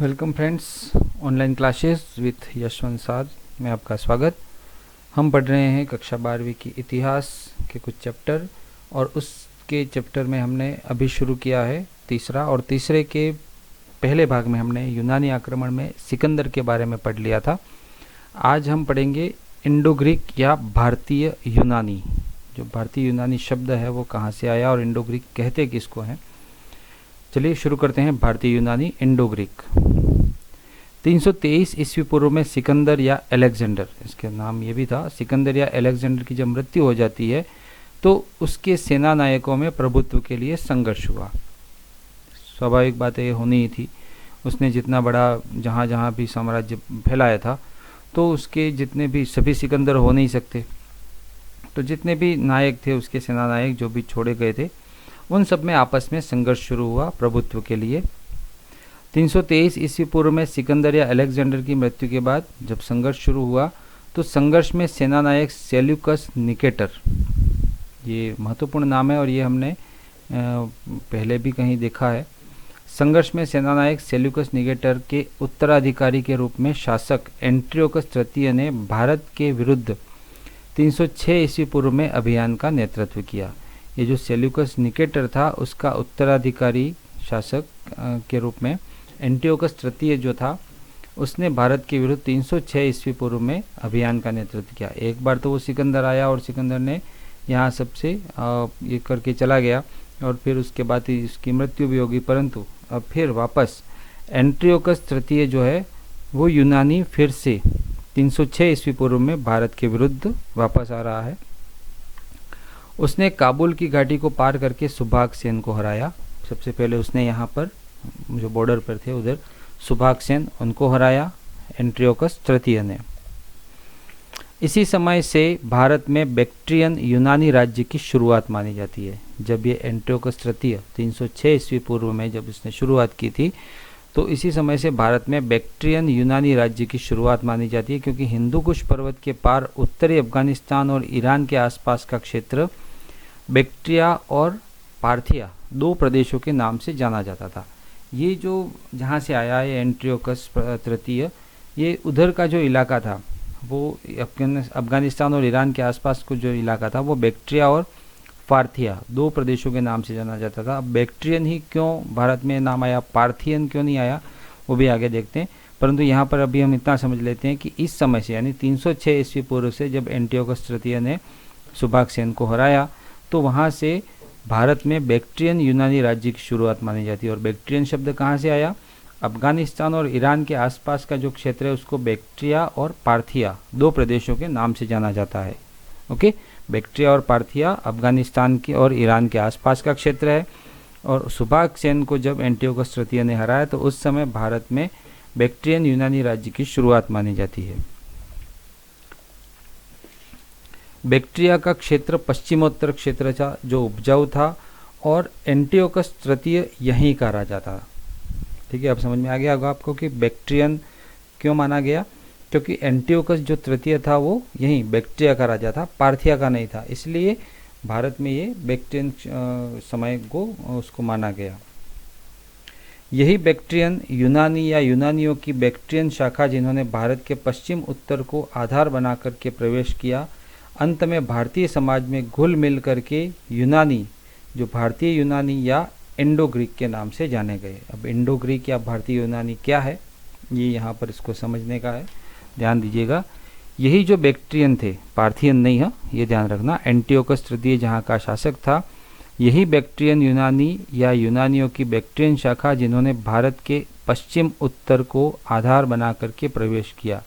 Welcome friends, online classes with Yashwant साध में आपका स्वागत। हम पढ़ रहे हैं कक्षा 12वीं की इतिहास के कुछ चैप्टर और उसके चैप्टर में हमने अभी शुरू किया है तीसरा, और तीसरे के पहले भाग में हमने यूनानी आक्रमण में सिकंदर के बारे में पढ़ लिया था। आज हम पढ़ेंगे इंडो ग्रीक या भारतीय यूनानी। जो भारतीय यूनानी शब्द है वो कहाँ से आया और इंडो ग्रीक कहते किसको हैं। चलिए शुरू करते हैं। भारतीय यूनानी इंडो ग्रीक। 323 ईस्वी पूर्व में सिकंदर या अलेक्जेंडर, इसके नाम ये भी था, सिकंदर या अलेक्जेंडर की जब मृत्यु हो जाती है तो उसके सेना नायकों में प्रभुत्व के लिए संघर्ष हुआ। स्वाभाविक बात ये होनी ही थी। उसने जितना बड़ा जहाँ जहाँ भी साम्राज्य फैलाया था तो उसके जितने भी सभी सिकंदर हो नहीं सकते, तो जितने भी नायक थे उसके सेना नायक जो भी छोड़े गए थे उन सब में आपस में संघर्ष शुरू हुआ प्रभुत्व के लिए। 323 ईस्वी पूर्व में सिकंदर या अलेक्जेंडर की मृत्यु के बाद जब संघर्ष शुरू हुआ तो संघर्ष में सेना नायक सेल्यूकस निकेटर, ये महत्वपूर्ण नाम है और ये हमने पहले भी कहीं देखा है। संघर्ष में सेना नायक सेल्यूकस निकेटर के उत्तराधिकारी के रूप में शासक एंटियोकस तृतीय ने भारत के विरुद्ध 306 ईस्वी पूर्व में अभियान का नेतृत्व किया। ये जो सेल्यूकस निकेटर था उसका उत्तराधिकारी शासक के रूप में एंटियोकस तृतीय जो था उसने भारत के विरुद्ध 306 ईस्वी पूर्व में अभियान का नेतृत्व किया। एक बार तो वो सिकंदर आया और सिकंदर ने यहाँ सबसे ये करके चला गया और फिर उसके बाद ही उसकी मृत्यु भी होगी, परंतु अब फिर वापस एंटियोकस तृतीय जो है वो यूनानी फिर से 306 ईस्वी पूर्व में भारत के विरुद्ध वापस आ रहा है। उसने काबुल की घाटी को पार करके सुभाग सेन को हराया। सबसे पहले उसने यहाँ पर जो बॉर्डर पर थे उधर सुभाग सेन उनको हराया एंटियोकस तृतीय ने। इसी समय से भारत में बैक्ट्रियन यूनानी राज्य की शुरुआत मानी जाती है। जब ये एंटियोकस तृतीय 306 ईस्वी पूर्व में जब इसने शुरुआत की थी तो इसी समय से भारत में बैक्ट्रियन यूनानी राज्य की शुरुआत मानी जाती है, क्योंकि हिंदू कुश पर्वत के पार उत्तरी अफगानिस्तान और ईरान के आसपास का क्षेत्र बैक्ट्रिया और पार्थिया दो प्रदेशों के नाम से जाना जाता था। ये जो जहाँ से आया है एंटियोकस तृतीय, ये उधर का जो इलाका था वो अफगानिस्तान और ईरान के आसपास को जो इलाका था वो बैक्ट्रिया और पार्थिया दो प्रदेशों के नाम से जाना जाता था। अब बैक्ट्रियन ही क्यों भारत में नाम आया, पार्थियन क्यों नहीं आया, वो भी आगे देखते हैं। परंतु यहाँ पर अभी हम इतना समझ लेते हैं कि इस समय से यानी 306 ईस्वी पूर्व से जब एंटियोकस तृतीय ने सुभाग सेन को हराया तो वहाँ से भारत में बैक्ट्रियन यूनानी राज्य की शुरुआत मानी जाती है। और बैक्ट्रियन शब्द कहाँ से आया, अफगानिस्तान और ईरान के आसपास का जो क्षेत्र है उसको बैक्ट्रिया और पार्थिया दो प्रदेशों के नाम से जाना जाता है। ओके, बैक्ट्रिया और पार्थिया अफगानिस्तान के और ईरान के आसपास का क्षेत्र है। और सुभाग सेन को जब एंटियोकस तृतीय ने हराया तो उस समय भारत में बैक्ट्रियन यूनानी राज्य की शुरुआत मानी जाती है। बैक्ट्रिया का क्षेत्र पश्चिमोत्तर क्षेत्र था जो उपजाऊ था और एंटियोकस तृतीय यहीं का राजा था। ठीक है, अब समझ में आ गया होगा आपको कि बैक्ट्रियन क्यों माना गया, क्योंकि एंटियोकस जो तृतीय था वो यहीं बैक्ट्रिया का राजा था, पार्थिया का नहीं था, इसलिए भारत में ये बैक्ट्रियन समय को उसको माना गया। यही बैक्ट्रियन यूनानी या यूनानियों की बैक्ट्रियन शाखा जिन्होंने भारत के पश्चिम उत्तर को आधार बना करके प्रवेश किया, अंत में भारतीय समाज में घुल मिल करके यूनानी जो भारतीय यूनानी या इंडो ग्रीक के नाम से जाने गए। अब इंडो ग्रीक या भारतीय यूनानी क्या है ये यहाँ पर इसको समझने का है, ध्यान दीजिएगा। यही जो बैक्ट्रियन थे, पार्थियन नहीं है, ये ध्यान रखना। एंटियोकस तृतीय जहाँ का शासक था, यही बैक्ट्रियन यूनानी या यूनानियों की बैक्ट्रियन शाखा जिन्होंने भारत के पश्चिम उत्तर को आधार बना करके प्रवेश किया।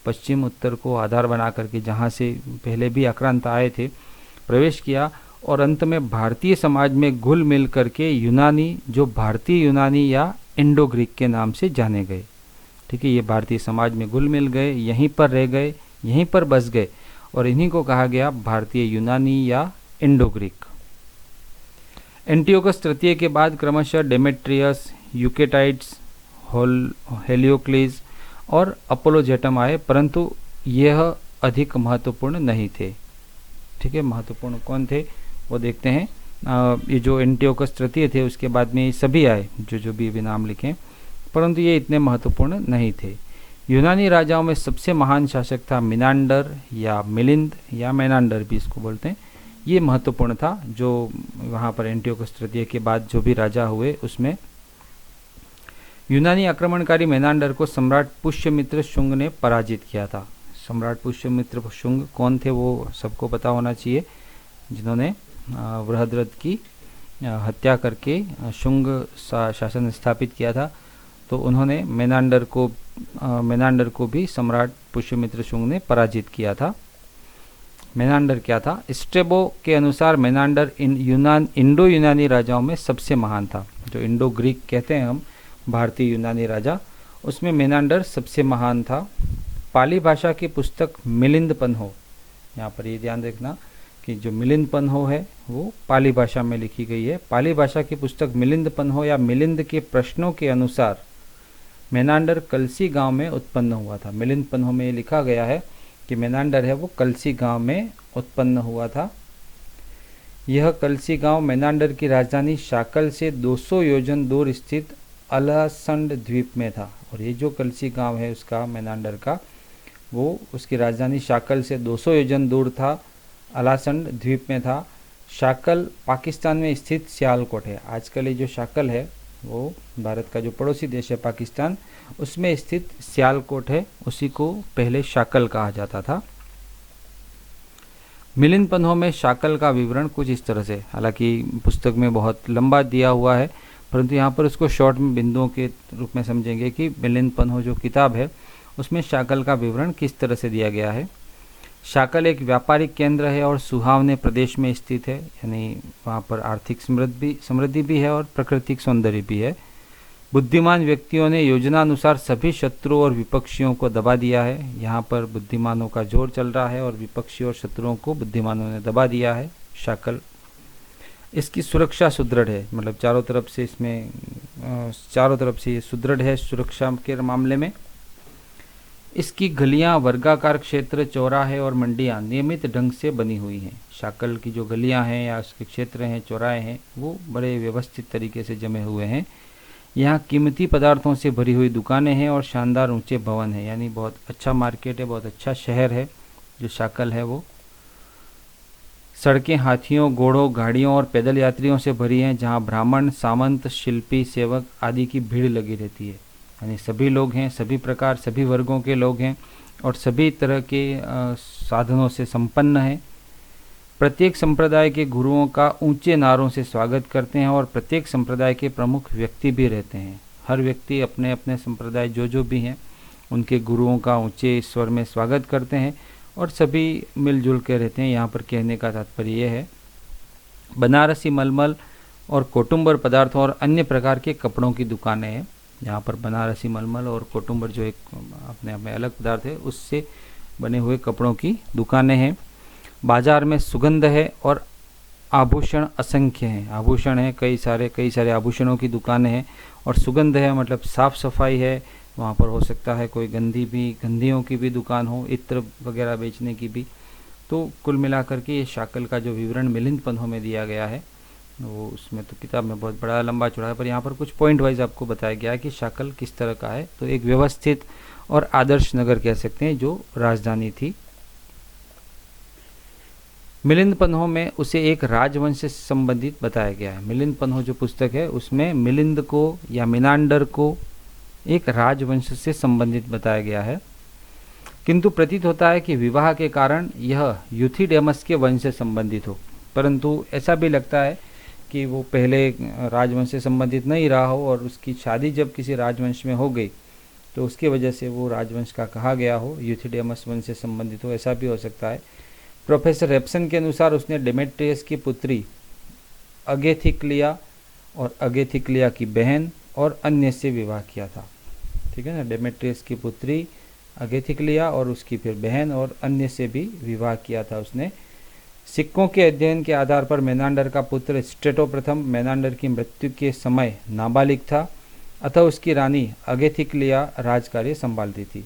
पश्चिम उत्तर को आधार बना करके जहाँ से पहले भी आक्रांत आए थे प्रवेश किया और अंत में भारतीय समाज में घुल मिल करके यूनानी जो भारतीय यूनानी या इंडो ग्रीक के नाम से जाने गए। ठीक है, ये भारतीय समाज में घुल मिल गए, यहीं पर रह गए, यहीं पर बस गए और इन्हीं को कहा गया भारतीय यूनानी या इंडो ग्रीक। एंटियोकस तृतीय के बाद क्रमशः डेमेट्रियस, यूकेटाइड्स, हेलियोक्लीज और अपोलोजेटम आए, परंतु यह अधिक महत्वपूर्ण नहीं थे। ठीक है, महत्वपूर्ण कौन थे वो देखते हैं। ये जो एंटियोकस तृतीय थे उसके बाद में ये सभी आए जो जो भी नाम लिखें, परंतु ये इतने महत्वपूर्ण नहीं थे। यूनानी राजाओं में सबसे महान शासक था मिनांडर या मिलिंद या मेनांडर भी इसको बोलते हैं। ये महत्वपूर्ण था, जो वहाँ पर एंटियोकस तृतीय के बाद जो भी राजा हुए उसमें यूनानी आक्रमणकारी मेनांडर को सम्राट पुष्यमित्र शुंग ने पराजित किया था। सम्राट पुष्यमित्र शुंग कौन थे वो सबको पता होना चाहिए, जिन्होंने बृहद्रथ की हत्या करके शुंग शासन स्थापित किया था। तो उन्होंने मेनांडर को भी सम्राट पुष्यमित्र शुंग ने पराजित किया था। मेनांडर क्या था? स्ट्रेबो के अनुसार मेनांडर इंडो यूनानी राजाओं में सबसे महान था। जो इंडो ग्रीक कहते हैं हम भारतीय यूनानी राजा, उसमें मेनांडर सबसे महान था। पाली भाषा की पुस्तक मिलिंद पन्हो, यहाँ पर ये ध्यान रखना कि जो मिलिंद पन्हो है वो पाली भाषा में लिखी गई है। पाली भाषा की पुस्तक मिलिंद पन्हो या मिलिंद के प्रश्नों के अनुसार मेनांडर कलसी गांव में उत्पन्न हुआ था। मिलिंद पन्हो में ये लिखा गया है कि मेनांडर है वो कलसी गांव में उत्पन्न हुआ था। यह कलसी गांव मेनांडर की राजधानी शाकल से 200 योजन दूर स्थित अलासंड द्वीप में था। और ये जो कलसी गांव है उसका मेनांडर का, वो उसकी राजधानी शाकल से 200 योजन दूर था, अलासंड द्वीप में था। शाकल पाकिस्तान में स्थित सियालकोट है। आजकल ये जो शाकल है वो भारत का जो पड़ोसी देश है पाकिस्तान, उसमें स्थित सियालकोट है, उसी को पहले शाकल कहा जाता था। मिलिंद पन्हो में शाकल का विवरण कुछ इस तरह से, हालांकि पुस्तक में बहुत लंबा दिया हुआ है, परंतु यहाँ पर उसको शॉर्ट में बिंदुओं के रूप में समझेंगे कि मिलिंद पन्हो जो किताब है उसमें शाकल का विवरण किस तरह से दिया गया है। शाकल एक व्यापारिक केंद्र है और सुहावने प्रदेश में स्थित है, यानी वहाँ पर आर्थिक समृद्धि भी है और प्राकृतिक सौंदर्य भी है। बुद्धिमान व्यक्तियों ने योजनानुसार सभी शत्रुओं और विपक्षियों को दबा दिया है। यहाँ पर बुद्धिमानों का जोर चल रहा है और विपक्षी और शत्रुओं को बुद्धिमानों ने दबा दिया है। शाकल, इसकी सुरक्षा सुदृढ़ है, मतलब चारों तरफ से ये सुदृढ़ है सुरक्षा के मामले में। इसकी गलियां, वर्गाकार क्षेत्र, चौराहे और मंडियां नियमित ढंग से बनी हुई हैं। शाकल की जो गलियां हैं या उसके क्षेत्र हैं, चौराहे हैं, वो बड़े व्यवस्थित तरीके से जमे हुए हैं। यहाँ कीमती पदार्थों से भरी हुई दुकानें हैं और शानदार ऊंचे भवन हैं, यानी बहुत अच्छा मार्केट है, बहुत अच्छा शहर है जो शाकल है वो। सड़कें हाथियों, घोड़ों, गाड़ियों और पैदल यात्रियों से भरी हैं, जहाँ ब्राह्मण, सामंत, शिल्पी, सेवक आदि की भीड़ लगी रहती है। यानी सभी लोग हैं, सभी प्रकार, सभी वर्गों के लोग हैं और सभी तरह के साधनों से संपन्न हैं। प्रत्येक संप्रदाय के गुरुओं का ऊंचे नारों से स्वागत करते हैं और प्रत्येक संप्रदाय के प्रमुख व्यक्ति भी रहते हैं। हर व्यक्ति अपने अपने संप्रदाय जो भी हैं उनके गुरुओं का ऊंचे स्वर में स्वागत करते हैं और सभी मिलजुल के रहते हैं। यहाँ पर कहने का तात्पर्य ये है, बनारसी मलमल और कोटुंबर पदार्थों और अन्य प्रकार के कपड़ों की दुकानें हैं। यहाँ पर बनारसी मलमल और कोटुंबर जो एक अपने आप में अलग पदार्थ है उससे बने हुए कपड़ों की दुकानें हैं। बाजार में सुगंध है और आभूषण असंख्य हैं। आभूषण है, कई सारे आभूषणों की दुकानें हैं और सुगंध है मतलब साफ़ सफाई है। वहाँ पर हो सकता है कोई गंधियों की भी दुकान हो, इत्र वगैरह बेचने की भी। तो कुल मिलाकर के ये शाकल का जो विवरण मिलिंद पन्हो में दिया गया है वो, उसमें तो किताब में बहुत बड़ा लंबा चौड़ा है, पर यहाँ पर कुछ पॉइंट वाइज आपको बताया गया है कि शाकल किस तरह का है। तो एक व्यवस्थित और आदर्श नगर कह सकते हैं जो राजधानी थी। मिलिंद पन्हो में उसे एक राजवंश से संबंधित बताया गया है। मिलिंद पन्हो जो पुस्तक है उसमें मिलिंद को या मिनांडर को एक राजवंश से संबंधित बताया गया है, किंतु प्रतीत होता है कि विवाह के कारण यह यूथिडेमस के वंश से संबंधित हो। परंतु ऐसा भी लगता है कि वो पहले राजवंश से संबंधित नहीं रहा हो और उसकी शादी जब किसी राजवंश में हो गई तो उसकी वजह से वो राजवंश का कहा गया हो, यूथिडेमस वंश से संबंधित हो, ऐसा भी हो सकता है। प्रोफेसर रेप्सन के अनुसार उसने डेमेट्रियस की पुत्री अगेथिक्लिया और अगेथिक्लिया की बहन और अन्य से विवाह किया था। ठीक है ना, डेमेट्रियस की पुत्री अगेथिक्लिया और उसकी फिर बहन और अन्य से भी विवाह किया था उसने। सिक्कों के अध्ययन के आधार पर मेनांडर का पुत्र स्ट्रेटो प्रथम मेनांडर की मृत्यु के समय नाबालिग था, अतः उसकी रानी अगेथिक्लिया राजकार्य संभालती थी।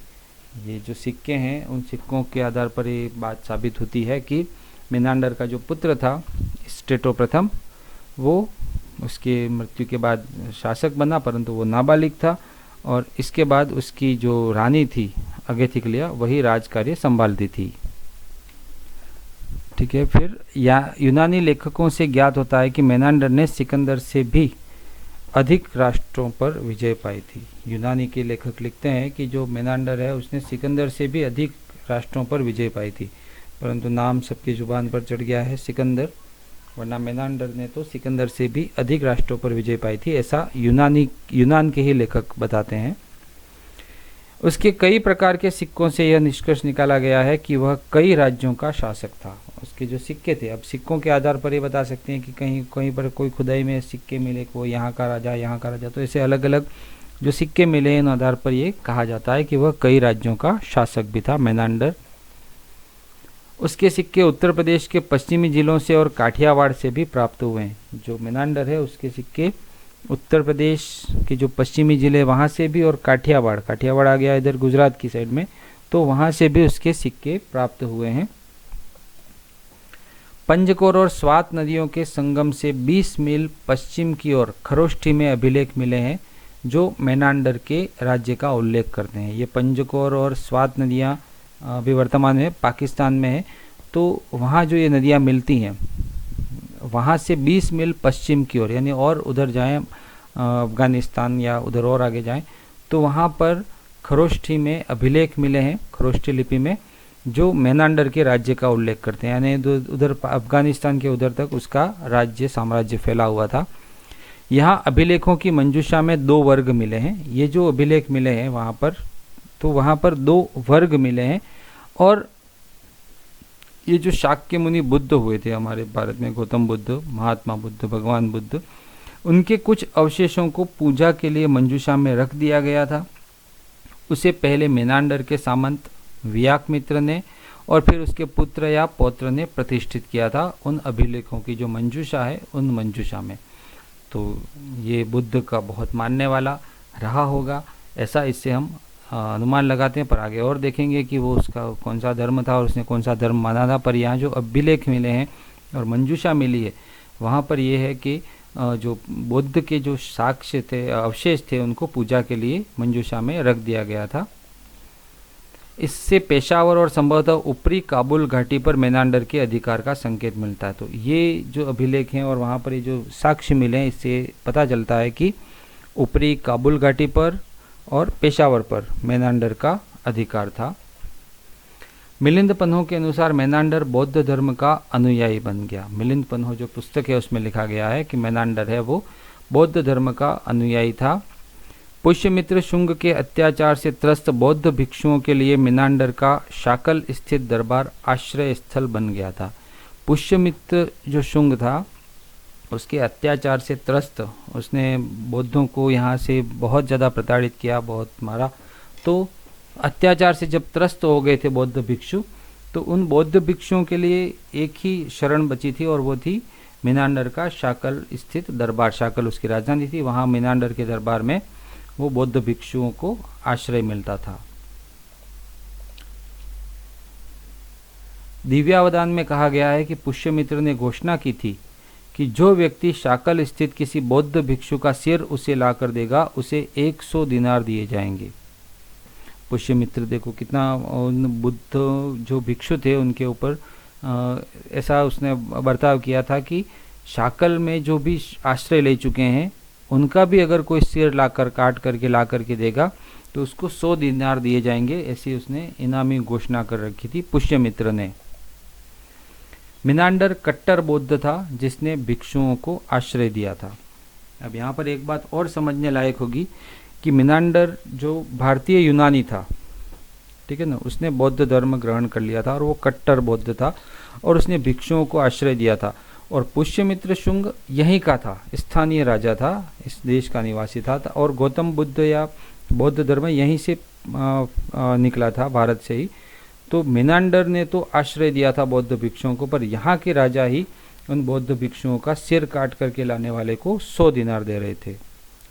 ये जो सिक्के हैं उन सिक्कों के आधार पर ये बात साबित होती है कि मेनांडर का जो पुत्र था स्ट्रेटो प्रथम, वो उसके मृत्यु के बाद शासक बना, परंतु वो नाबालिग था और इसके बाद उसकी जो रानी थी अगेथिक्लिया वही राज कार्य संभालती थी। ठीक है, फिर यूनानी लेखकों से ज्ञात होता है कि मेनांडर ने सिकंदर से भी अधिक राष्ट्रों पर विजय पाई थी। यूनानी के लेखक लिखते हैं कि जो मेनांडर है उसने सिकंदर से भी अधिक राष्ट्रों पर विजय पाई थी, परंतु नाम सबकी जुबान पर चढ़ गया है सिकंदर, वरना मेनांडर ने तो सिकंदर से भी अधिक राष्ट्रों पर विजय पाई थी, ऐसा यूनान के ही लेखक बताते हैं। उसके कई प्रकार के सिक्कों से यह निष्कर्ष निकाला गया है कि वह कई राज्यों का शासक था। उसके जो सिक्के थे, अब सिक्कों के आधार पर ये बता सकते हैं कि कहीं पर कोई खुदाई में सिक्के मिले, वो यहाँ का राजा यहाँ का राजा, तो ऐसे अलग अलग जो सिक्के मिले इन आधार पर ये कहा जाता है कि वह कई राज्यों का शासक भी था मेनांडर। उसके सिक्के उत्तर प्रदेश के पश्चिमी जिलों से और काठियावाड़ से भी प्राप्त हुए हैं। जो मेनांडर है उसके सिक्के उत्तर प्रदेश के जो पश्चिमी जिले वहाँ से भी, और काठियावाड़ आ गया इधर गुजरात की साइड में, तो वहाँ से भी उसके सिक्के प्राप्त हुए हैं। पंजकोर और स्वात नदियों के संगम से 20 मील पश्चिम की ओर खरोष्ठी में अभिलेख मिले हैं जो मेनांडर के राज्य का उल्लेख करते हैं। ये पंजकोर और स्वात नदियाँ अभी वर्तमान में पाकिस्तान में है, तो वहाँ जो ये नदियाँ मिलती हैं वहाँ से 20 मील पश्चिम की ओर, यानी और उधर जाएं अफगानिस्तान या उधर और आगे जाएं, तो वहाँ पर खरोष्ठी में अभिलेख मिले हैं, खरोष्ठी लिपि में, जो मेनांडर के राज्य का उल्लेख करते हैं, यानी उधर अफगानिस्तान के उधर तक उसका राज्य साम्राज्य फैला हुआ था। यहाँ अभिलेखों की मंजूषा में 2 वर्ग मिले हैं। ये जो अभिलेख मिले हैं वहाँ पर, तो वहाँ पर 2 वर्ग मिले हैं। और ये जो शाक्य मुनि बुद्ध हुए थे हमारे भारत में, गौतम बुद्ध, महात्मा बुद्ध, भगवान बुद्ध, उनके कुछ अवशेषों को पूजा के लिए मंजूषा में रख दिया गया था। उसे पहले मेनांडर के सामंत व्याकमित्र ने और फिर उसके पुत्र या पौत्र ने प्रतिष्ठित किया था उन अभिलेखों की जो मंजूषा है उन मंजूषा में। तो ये बुद्ध का बहुत मानने वाला रहा होगा, ऐसा इससे हम अनुमान लगाते हैं, पर आगे और देखेंगे कि वो उसका कौन सा धर्म था और उसने कौन सा धर्म माना था। पर यहाँ जो अभिलेख मिले हैं और मंजूषा मिली है वहाँ पर ये है कि जो बुद्ध के जो साक्ष्य थे, अवशेष थे, उनको पूजा के लिए मंजूषा में रख दिया गया था। इससे पेशावर और संभवतः ऊपरी काबुल घाटी पर मेनांडर के अधिकार का संकेत मिलता है। तो ये जो अभिलेख हैं और वहाँ पर ये जो साक्ष्य मिले हैं, इससे पता चलता है कि ऊपरी काबुल घाटी पर और पेशावर पर मेनांडर का अधिकार था। मिलिंद पन्हो के अनुसार मेनांडर बौद्ध धर्म का अनुयायी बन गया। मिलिंद पन्हो जो पुस्तक है उसमें लिखा गया है कि मेनांडर है वो बौद्ध धर्म का अनुयायी था। पुष्यमित्र शुंग के अत्याचार से त्रस्त बौद्ध भिक्षुओं के लिए मेनांडर का शाकल स्थित दरबार आश्रय स्थल बन गया था। पुष्यमित्र जो शुंग था उसके अत्याचार से त्रस्त, उसने बौद्धों को यहाँ से बहुत ज़्यादा प्रताड़ित किया, बहुत मारा। तो अत्याचार से जब त्रस्त हो गए थे बौद्ध भिक्षु, तो उन बौद्ध भिक्षुओं के लिए एक ही शरण बची थी और वो थी मेनांडर का शाकल स्थित दरबार। शाकल उसकी राजधानी थी, वहाँ मेनांडर के दरबार में वो बौद्ध भिक्षुओं को आश्रय मिलता था। दिव्यावदान में कहा गया है कि पुष्यमित्र ने घोषणा की थी कि जो व्यक्ति शाकल स्थित किसी बौद्ध भिक्षु का सिर उसे लाकर देगा उसे 100 दिनार दिए जाएंगे। पुष्यमित्र देखो कितना उन बुद्ध जो भिक्षु थे उनके ऊपर ऐसा उसने बर्ताव किया था कि शाकल में जो भी आश्रय ले चुके हैं उनका भी अगर कोई सिर लाकर काट करके ला करके देगा तो उसको 100 दिनार दिए जाएंगे, ऐसी उसने इनामी घोषणा कर रखी थी पुष्यमित्र ने। मेनांडर कट्टर बौद्ध था जिसने भिक्षुओं को आश्रय दिया था। अब यहाँ पर एक बात और समझने लायक होगी कि मेनांडर जो भारतीय यूनानी था, ठीक है ना, उसने बौद्ध धर्म ग्रहण कर लिया था और वो कट्टर बौद्ध था और उसने भिक्षुओं को आश्रय दिया था। और पुष्यमित्र शुंग यहीं का था, स्थानीय राजा था, इस देश का निवासी था और गौतम बुद्ध या बौद्ध धर्म यहीं से निकला था, भारत से ही। तो मेनांडर ने तो आश्रय दिया था बौद्ध भिक्षुओं को, पर यहाँ के राजा ही उन बौद्ध भिक्षुओं का सिर काट करके लाने वाले को 100 दिनार दे रहे थे,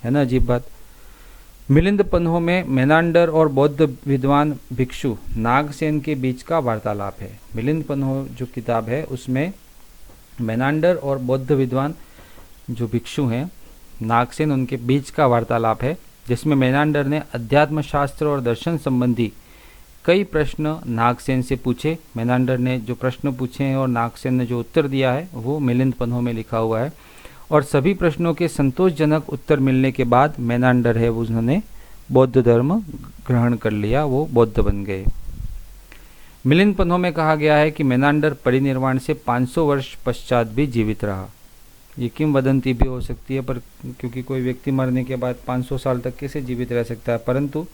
है ना, अजीब बात। मिलिंद पन्हो में मेनांडर और बौद्ध विद्वान भिक्षु नागसेन के बीच का वार्तालाप है। मिलिंद पन्हो जो किताब है उसमें मेनांडर और बौद्ध विद्वान जो भिक्षु हैं नागसेन, उनके बीच का वार्तालाप है, जिसमें मेनांडर ने अध्यात्म शास्त्र और दर्शन संबंधी कई प्रश्न नागसेन से पूछे। मेनांडर ने जो प्रश्न पूछे हैं और नागसेन ने जो उत्तर दिया है वो मिलिंद पन्हों में लिखा हुआ है, और सभी प्रश्नों के संतोषजनक उत्तर मिलने के बाद मेनांडर है उन्होंने बौद्ध धर्म ग्रहण कर लिया, वो बौद्ध बन गए। मिलिंद पन्हों में कहा गया है कि मेनांडर परिनिर्वाण से 500 वर्ष पश्चात भी जीवित रहा। ये किंवदंती भी हो सकती है, पर क्योंकि कोई व्यक्ति मरने के बाद 500 साल तक कैसे जीवित रह सकता है, परंतु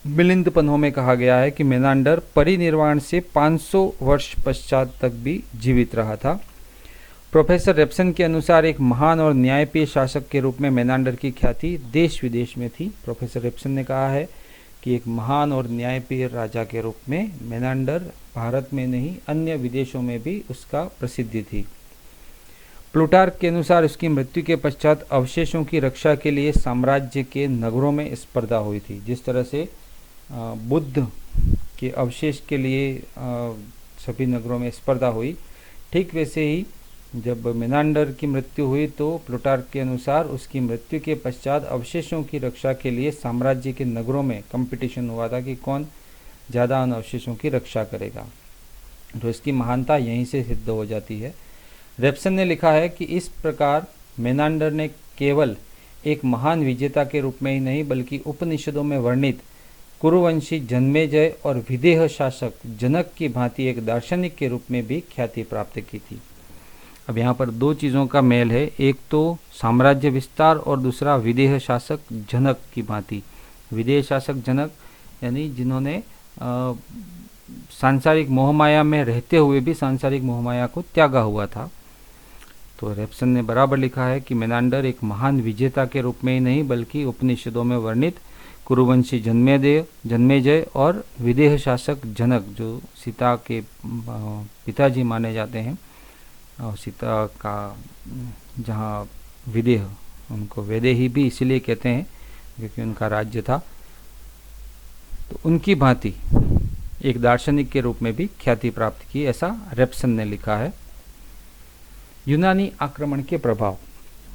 मिलिंद पन्हों में कहा गया है कि मेनांडर परिनिर्वाण से 500 वर्ष पश्चात तक भी जीवित रहा था। प्रोफेसर रेप्सन के अनुसार एक महान और न्यायप्रिय शासक के रूप में मेनांडर की ख्याति देश विदेश में थी। प्रोफेसर रेप्सन ने कहा है कि एक महान और न्यायप्रिय राजा के रूप में मेनांडर भारत में नहीं अन्य विदेशों में भी उसका प्रसिद्धि थी। प्लूटार्क के अनुसार उसकी मृत्यु के पश्चात अवशेषों की रक्षा के लिए साम्राज्य के नगरों में स्पर्धा हुई थी। जिस तरह से बुद्ध के अवशेष के लिए सभी नगरों में स्पर्धा हुई, ठीक वैसे ही जब मेनांडर की मृत्यु हुई तो प्लूटार्क के अनुसार उसकी मृत्यु के पश्चात अवशेषों की रक्षा के लिए साम्राज्य के नगरों में कंपटीशन हुआ था कि कौन ज़्यादा उन अवशेषों की रक्षा करेगा। तो इसकी महानता यहीं से सिद्ध हो जाती है। रेप्सन ने लिखा है कि इस प्रकार मेनांडर ने केवल एक महान विजेता के रूप में ही नहीं बल्कि उपनिषदों में वर्णित कुरुवंशी जन्मेजय और विदेह शासक जनक की भांति एक दार्शनिक के रूप में भी ख्याति प्राप्त की थी। अब यहाँ पर दो चीज़ों का मेल है, एक तो साम्राज्य विस्तार और दूसरा विदेह शासक जनक की भांति। विदेह शासक जनक यानी जिन्होंने सांसारिक मोहमाया में रहते हुए भी सांसारिक मोहमाया को त्यागा हुआ था। तो रेप्सन ने बराबर लिखा है कि मेनांडर एक महान विजेता के रूप में ही नहीं बल्कि उपनिषदों में वर्णित कुरुवंशी जन्मेजय और विदेह शासक जनक जो सीता के पिताजी माने जाते हैं, और सीता का जहाँ विदेह, उनको वैदेही भी इसीलिए कहते हैं क्योंकि उनका राज्य था, तो उनकी भांति एक दार्शनिक के रूप में भी ख्याति प्राप्त की, ऐसा रेप्सन ने लिखा है। यूनानी आक्रमण के प्रभाव,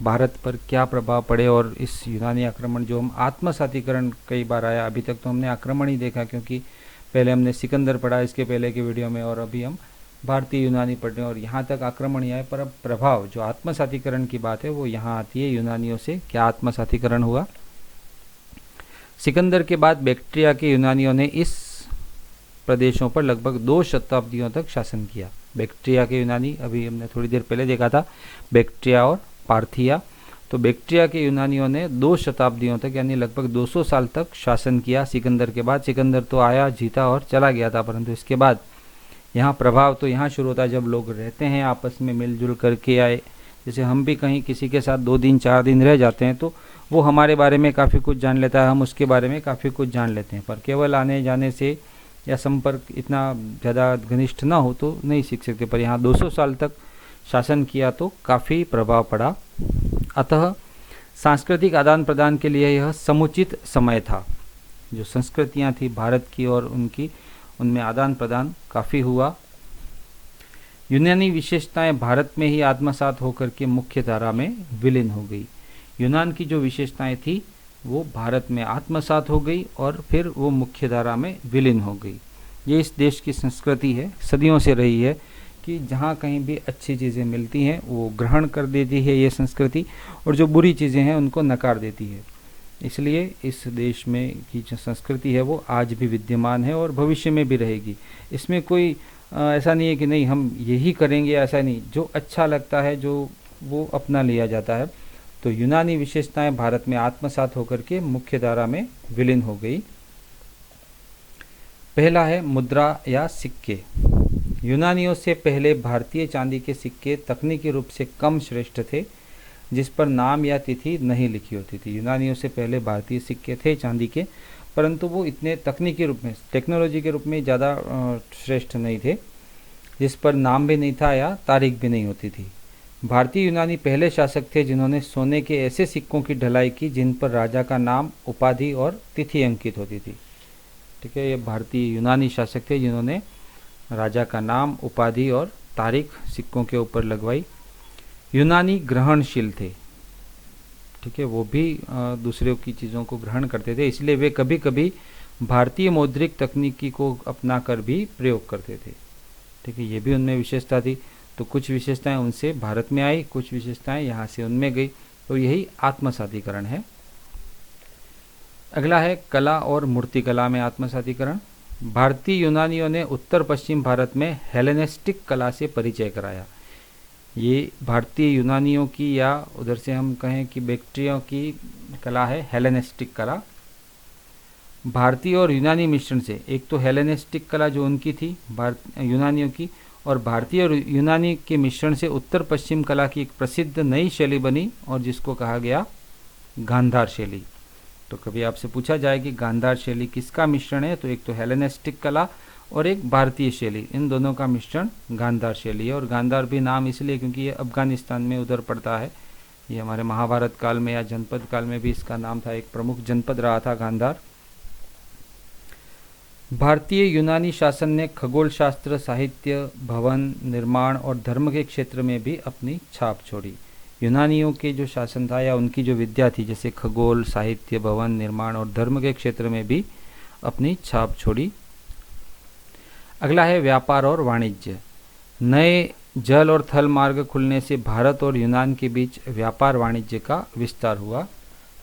भारत पर क्या प्रभाव पड़े और इस यूनानी आक्रमण जो हम आत्मसातीकरण कई बार आया, अभी तक तो हमने आक्रमण ही देखा क्योंकि पहले हमने सिकंदर पढ़ा इसके पहले के वीडियो में, और अभी हम भारतीय यूनानी पढ़ रहे हैं और यहाँ तक आक्रमण ही आए, पर अब प्रभाव जो आत्मसातीकरण की बात है वो यहाँ आती है। यूनानियों से क्या आत्मसातीकरण हुआ। सिकंदर के बाद बैक्ट्रिया के यूनानियों ने इस प्रदेशों पर लगभग 2 शताब्दियों तक शासन किया। बैक्ट्रिया के यूनानी, अभी हमने थोड़ी देर पहले देखा था बैक्ट्रिया और पार्थिया, तो बैक्ट्रिया के यूनानियों ने 2 शताब्दियों तक यानी लगभग 200 साल तक शासन किया सिकंदर के बाद। सिकंदर तो आया, जीता और चला गया था, परंतु इसके बाद यहाँ प्रभाव तो यहाँ शुरू होता है जब लोग रहते हैं आपस में मिलजुल करके आए। जैसे हम भी कहीं किसी के साथ 2 दिन 4 दिन रह जाते हैं तो वो हमारे बारे में काफ़ी कुछ जान लेता है, हम उसके बारे में काफ़ी कुछ जान लेते हैं, पर केवल आने जाने से या संपर्क इतना ज़्यादा घनिष्ठ ना हो तो नहीं सीख सकते। पर यहाँ 200 साल तक शासन किया तो काफ़ी प्रभाव पड़ा। अतः सांस्कृतिक आदान प्रदान के लिए यह समुचित समय था। जो संस्कृतियाँ थी भारत की और उनकी, उनमें आदान प्रदान काफ़ी हुआ। यूनानी विशेषताएं भारत में ही आत्मसात होकर के मुख्य धारा में विलीन हो गई। यूनान की जो विशेषताएं थी वो भारत में आत्मसात हो गई और फिर वो मुख्य धारा में विलीन हो गई। ये इस देश की संस्कृति है, सदियों से रही है कि जहाँ कहीं भी अच्छी चीज़ें मिलती हैं वो ग्रहण कर देती है ये संस्कृति, और जो बुरी चीज़ें हैं उनको नकार देती है। इसलिए इस देश में की जो संस्कृति है वो आज भी विद्यमान है और भविष्य में भी रहेगी। इसमें कोई ऐसा नहीं है कि नहीं हम यही करेंगे, ऐसा नहीं। जो अच्छा लगता है जो वो अपना लिया जाता है। तो यूनानी विशेषताएं भारत में आत्मसात होकर के मुख्य धारा में विलीन हो गई। पहला है मुद्रा या सिक्के। यूनानियों से पहले भारतीय चांदी के सिक्के तकनीकी रूप से कम श्रेष्ठ थे, जिस पर नाम या तिथि नहीं लिखी होती थी। यूनानियों से पहले भारतीय सिक्के थे चांदी के, परंतु वो इतने तकनीकी रूप में, टेक्नोलॉजी के रूप में ज़्यादा श्रेष्ठ नहीं थे, जिस पर नाम भी नहीं था या तारीख भी नहीं होती थी। भारतीय यूनानी पहले शासक थे जिन्होंने सोने के ऐसे सिक्कों की ढलाई की जिन पर राजा का नाम, उपाधि और तिथि अंकित होती थी। ठीक है, ये भारतीय यूनानी शासक थे जिन्होंने राजा का नाम, उपाधि और तारीख सिक्कों के ऊपर लगवाई। यूनानी ग्रहणशील थे। ठीक है, वो भी दूसरों की चीज़ों को ग्रहण करते थे, इसलिए वे कभी कभी भारतीय मौद्रिक तकनीकी को अपना कर भी प्रयोग करते थे। ठीक है, ये भी उनमें विशेषता थी। तो कुछ विशेषताएं उनसे भारत में आई, कुछ विशेषताएं यहाँ से उनमें गई, तो यही आत्मसातीकरण है। अगला है कला और मूर्तिकला में आत्मसातीकरण। भारतीय यूनानियों ने उत्तर पश्चिम भारत में हेलेनिस्टिक कला से परिचय कराया। ये भारतीय यूनानियों की, या उधर से हम कहें कि बैक्ट्रियों की कला है हेलेनिस्टिक कला। भारतीय और यूनानी मिश्रण से, एक तो हेलेनिस्टिक कला जो उनकी थी यूनानियों की, और भारतीय और यूनानी के मिश्रण से उत्तर पश्चिम कला की एक प्रसिद्ध नई शैली बनी, और जिसको कहा गया गांधार शैली। तो कभी आपसे पूछा जाए कि गांधार शैली किसका मिश्रण है, तो एक तो हेलेनिस्टिक कला और एक भारतीय शैली, इन दोनों का मिश्रण गांधार शैली है। और गांधार भी नाम इसलिए क्योंकि ये अफगानिस्तान में उधर पड़ता है। ये हमारे महाभारत काल में या जनपद काल में भी इसका नाम था, एक प्रमुख जनपद रहा था गांधार। भारतीय यूनानी शासन ने खगोल शास्त्र, साहित्य, भवन निर्माण और धर्म के क्षेत्र में भी अपनी छाप छोड़ी। यूनानियों के जो शासन था या उनकी जो विद्या थी, जैसे खगोल, साहित्य, भवन निर्माण और धर्म के क्षेत्र में भी अपनी छाप छोड़ी। अगला है व्यापार और वाणिज्य। नए जल और थल मार्ग खुलने से भारत और यूनान के बीच व्यापार वाणिज्य का विस्तार हुआ।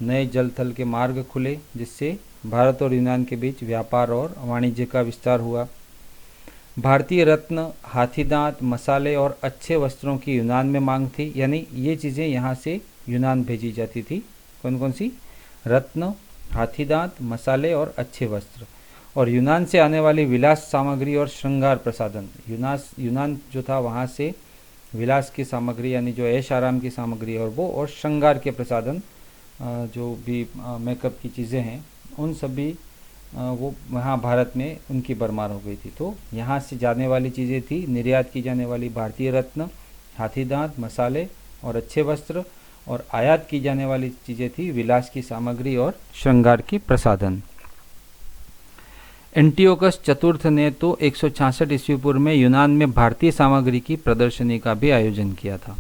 नए जल थल के मार्ग खुले, जिससे भारत और यूनान के बीच व्यापार और वाणिज्य का विस्तार हुआ। भारतीय रत्न, हाथीदांत, मसाले और अच्छे वस्त्रों की यूनान में मांग थी, यानी ये चीज़ें यहाँ से यूनान भेजी जाती थी। कौन कौन सी? रत्न, हाथीदांत, मसाले और अच्छे वस्त्र। और यूनान से आने वाली विलास सामग्री और श्रृंगार प्रसाधन, यूनान जो था वहाँ से विलास की सामग्री यानी जो ऐश आराम की सामग्री और श्रृंगार के प्रसाधन, जो भी मेकअप की चीज़ें हैं, उन सभी वो वहाँ भारत में उनकी भरमार हो गई थी। तो यहाँ से जाने वाली चीज़ें थी, निर्यात की जाने वाली भारतीय रत्न, हाथीदांत, मसाले और अच्छे वस्त्र, और आयात की जाने वाली चीज़ें थी विलास की सामग्री और श्रृंगार की प्रसाधन। एंटियोकस चतुर्थ ने तो 166 ईस्वी पूर्व में यूनान में भारतीय सामग्री की प्रदर्शनी का भी आयोजन किया था।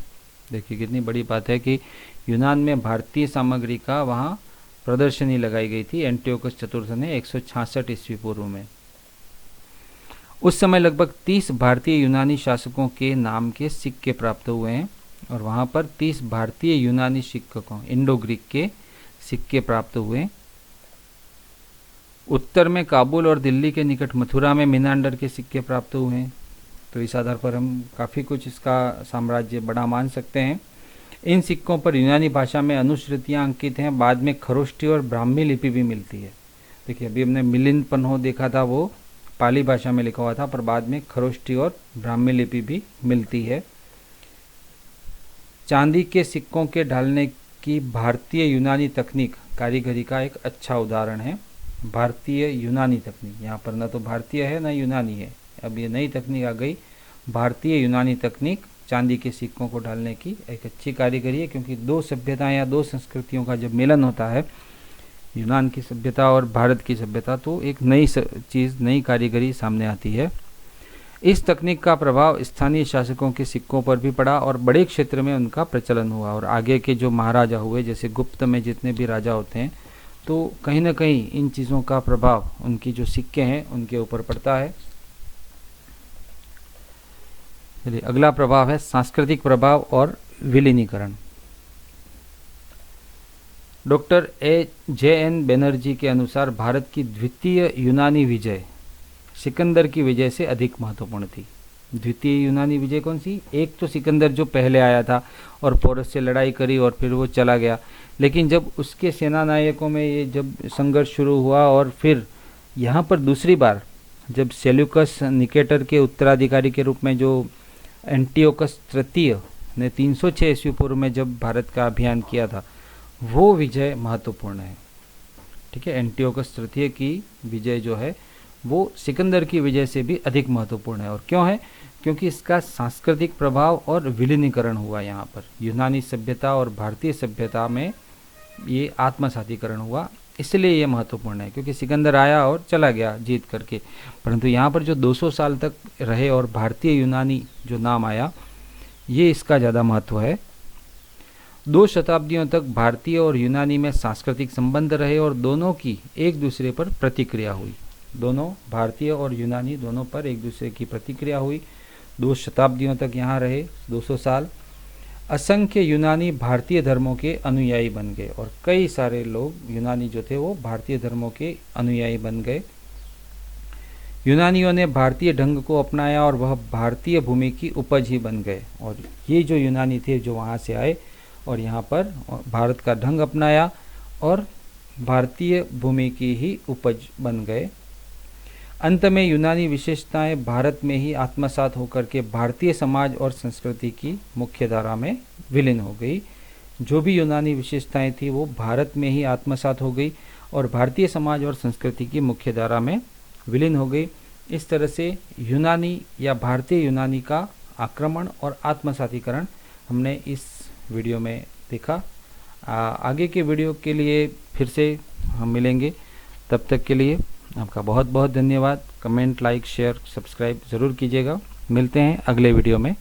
देखिए कितनी बड़ी बात है कि यूनान में भारतीय सामग्री का वहाँ प्रदर्शनी लगाई गई थी एंटियोकस चतुर्थ ने 166 ईस्वी पूर्व में। उस समय लगभग 30 भारतीय यूनानी शासकों के नाम के सिक्के प्राप्त हुए हैं, और वहाँ पर 30 भारतीय यूनानी शिक्षकों इंडो ग्रीक के सिक्के प्राप्त हुए। उत्तर में काबुल और दिल्ली के निकट मथुरा में मीनांडर के सिक्के प्राप्त हुए हैं। तो इस आधार पर हम काफ़ी कुछ इसका साम्राज्य बड़ा मान सकते हैं। इन सिक्कों पर यूनानी भाषा में अनुश्रुतियाँ अंकित हैं। बाद में खरोष्टी और ब्राह्मी लिपि भी मिलती है। देखिए अभी हमने मिलिंद पन्हो देखा था, वो पाली भाषा में लिखा हुआ था, पर बाद में खरोष्टी और ब्राह्मी लिपि भी मिलती है। चांदी के सिक्कों के ढालने की भारतीय यूनानी तकनीक कारीगरी का एक अच्छा उदाहरण है। भारतीय यूनानी तकनीक, यहाँ पर ना तो भारतीय है ना यूनानी है, अब ये नई तकनीक आ गई। भारतीय यूनानी तकनीक चांदी के सिक्कों को ढालने की एक अच्छी कारीगरी है, क्योंकि दो सभ्यताएं या दो संस्कृतियों का जब मिलन होता है, यूनान की सभ्यता और भारत की सभ्यता, तो एक नई चीज़, नई कारीगरी सामने आती है। इस तकनीक का प्रभाव स्थानीय शासकों के सिक्कों पर भी पड़ा और बड़े क्षेत्र में उनका प्रचलन हुआ। और आगे के जो महाराजा हुए, जैसे गुप्त में जितने भी राजा होते हैं, तो कहीं ना कहीं इन चीज़ों का प्रभाव उनकी जो सिक्के हैं उनके ऊपर पड़ता है। चलिए अगला प्रभाव है सांस्कृतिक प्रभाव और विलीनीकरण। Doctor JN. बैनर्जी के अनुसार भारत की द्वितीय यूनानी विजय सिकंदर की विजय से अधिक महत्वपूर्ण थी। द्वितीय यूनानी विजय कौन सी? एक तो सिकंदर जो पहले आया था और पोरस से लड़ाई करी और फिर वो चला गया, लेकिन जब उसके सेना नायकों में ये जब संघर्ष शुरू हुआ और फिर यहाँ पर दूसरी बार जब सेल्यूकस निकेटर के उत्तराधिकारी के रूप में जो एंटियोकस तृतीय ने 306 ईस्वी पूर्व में जब भारत का अभियान किया था, वो विजय महत्वपूर्ण है। ठीक है, एंटियोकस तृतीय की विजय जो है वो सिकंदर की विजय से भी अधिक महत्वपूर्ण है। और क्यों है? क्योंकि इसका सांस्कृतिक प्रभाव और विलीनीकरण हुआ। यहाँ पर यूनानी सभ्यता और भारतीय सभ्यता में ये आत्मसातीकरण हुआ, इसलिए ये महत्वपूर्ण है। क्योंकि सिकंदर आया और चला गया जीत करके, परंतु यहाँ पर जो 200 साल तक रहे और भारतीय यूनानी जो नाम आया, ये इसका ज़्यादा महत्व है। 2 शताब्दियों तक भारतीय और यूनानी में सांस्कृतिक संबंध रहे और दोनों की एक दूसरे पर प्रतिक्रिया हुई। दोनों भारतीय और यूनानी दोनों पर एक दूसरे की प्रतिक्रिया हुई। 2 शताब्दियों तक यहाँ रहे, 200 साल। असंख्य यूनानी भारतीय धर्मों के अनुयायी बन गए और कई सारे लोग यूनानी जो थे वो भारतीय धर्मों के अनुयायी बन गए। यूनानियों ने भारतीय ढंग को अपनाया और वह भारतीय भूमि की उपज ही बन गए। और ये जो यूनानी थे जो वहाँ से आए और यहाँ पर भारत का ढंग अपनाया और भारतीय भूमि की ही उपज बन गए। अंत में यूनानी विशेषताएं भारत में ही आत्मसात होकर के भारतीय समाज और संस्कृति की मुख्य धारा में विलीन हो गई। जो भी यूनानी विशेषताएं थी वो भारत में ही आत्मसात हो गई और भारतीय समाज और संस्कृति की मुख्य धारा में विलीन हो गई। इस तरह से यूनानी या भारतीय यूनानी का आक्रमण और आत्मसातीकरण हमने इस वीडियो में देखा। आगे के वीडियो के लिए फिर से हम मिलेंगे। तब तक के लिए आपका बहुत बहुत धन्यवाद। कमेंट, लाइक, शेयर, सब्सक्राइब ज़रूर कीजिएगा। मिलते हैं अगले वीडियो में।